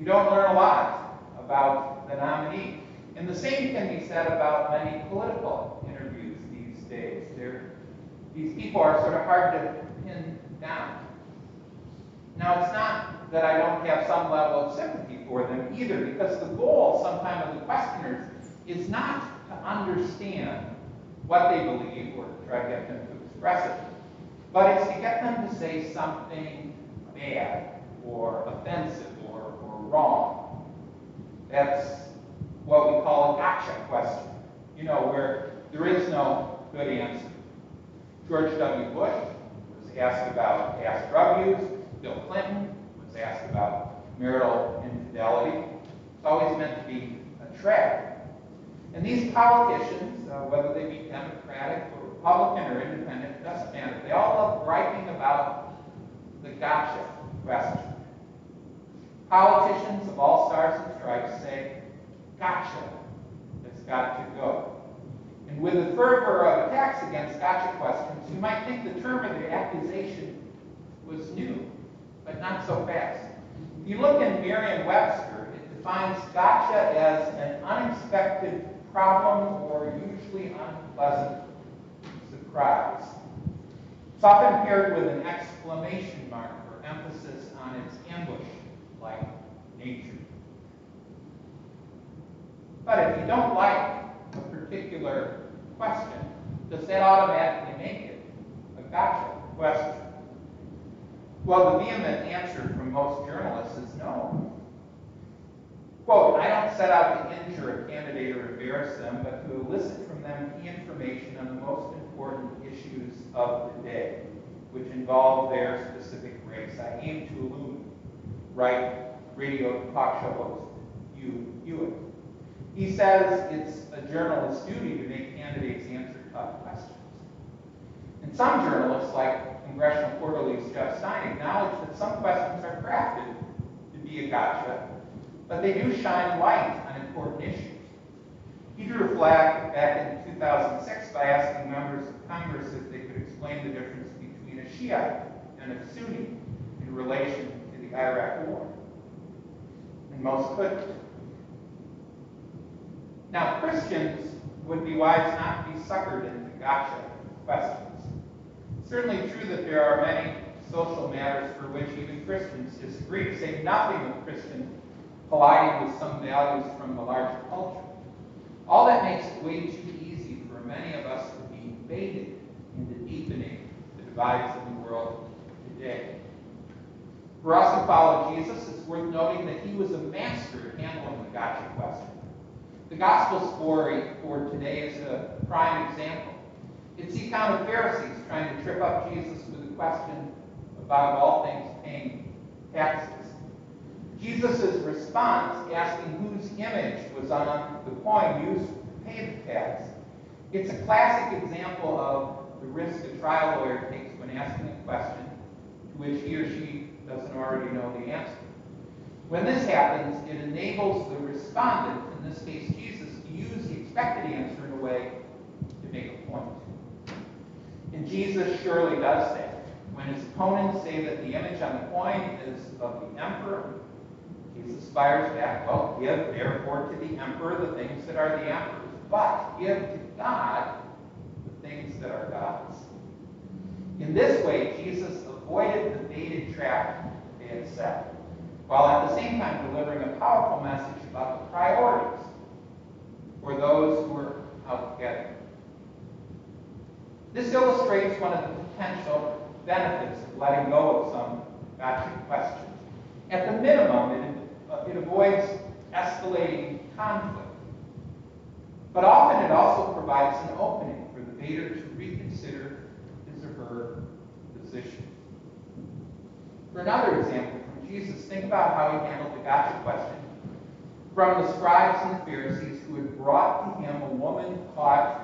You don't learn a lot about the nominee. And the same can be said about many political interviews these days. These people are sort of hard to pin down. Now, it's not that I don't have some level of sympathy for them either, because the goal sometimes of the questioners is not to understand what they believe or to try to get them to express it, but it's to get them to say something bad or offensive or wrong. That's what we call a gotcha question, where there is no good answer. George W. Bush was asked about past drug use. Bill Clinton was asked about marital infidelity. It's always meant to be a trap. And these politicians, whether they be Democratic or Republican or independent, it doesn't matter. They all love griping about the gotcha question. Politicians of all stars and stripes say, gotcha, it's got to go. And with the fervor of attacks against gotcha questions, you might think the term or the accusation was new, but not so fast. If you look in Merriam-Webster, it defines gotcha as an unexpected problem or usually unpleasant surprise. It's often paired with an exclamation mark or emphasis on its ambush-like nature. But if you don't like a particular question, does that automatically make it a gotcha question? Well, the vehement answer from most journalists is no. Quote, I don't set out to injure a candidate or embarrass them, but to elicit from them key information on the most important issues of the day, which involve their specific race. I aim to illuminate, write radio talk show host Hugh Hewitt. He says it's a journalist's duty to make candidates answer tough questions. And some journalists, like Congressional Quarterly's Jeff Stein, acknowledge that some questions are crafted to be a gotcha, but they do shine light on important issues. He drew a flag back in 2006 by asking members of Congress if they could explain the difference between a Shiite and a Sunni in relation to the Iraq War. And most couldn't. Now, Christians would be wise not to be suckered into gotcha questions. It's certainly true that there are many social matters for which even Christians disagree, to say nothing of Christians colliding with some values from the larger culture. All that makes it way too easy for many of us to be baited into deepening the divides in the world today. For us who follow Jesus, it's worth noting that he was a master at handling the gotcha question. The gospel story for today is a prime example. It's the account of Pharisees trying to trip up Jesus with a question about, of all things, paying taxes. Jesus' response, asking whose image was on the coin used to pay the tax, it's a classic example of the risk a trial lawyer takes when asking a question to which he or she doesn't already know the answer. When this happens, it enables the respondent, in this case Jesus, to use the expected answer in a way to make a point. And Jesus surely does that. When his opponents say that the image on the coin is of the emperor, Jesus fires back, well, give therefore to the emperor the things that are the emperor's, but give to God the things that are God's. In this way, Jesus avoided the baited trap they had set, while at the same time delivering a powerful message about the priorities for those who are out to get it. This illustrates one of the potential benefits of letting go of some gotcha questions. At the minimum, it avoids escalating conflict. But often it also provides an opening for the baiter to reconsider his or her position. For another example from Jesus, think about how he handled the gotcha question from the scribes and the Pharisees who had brought to him a woman caught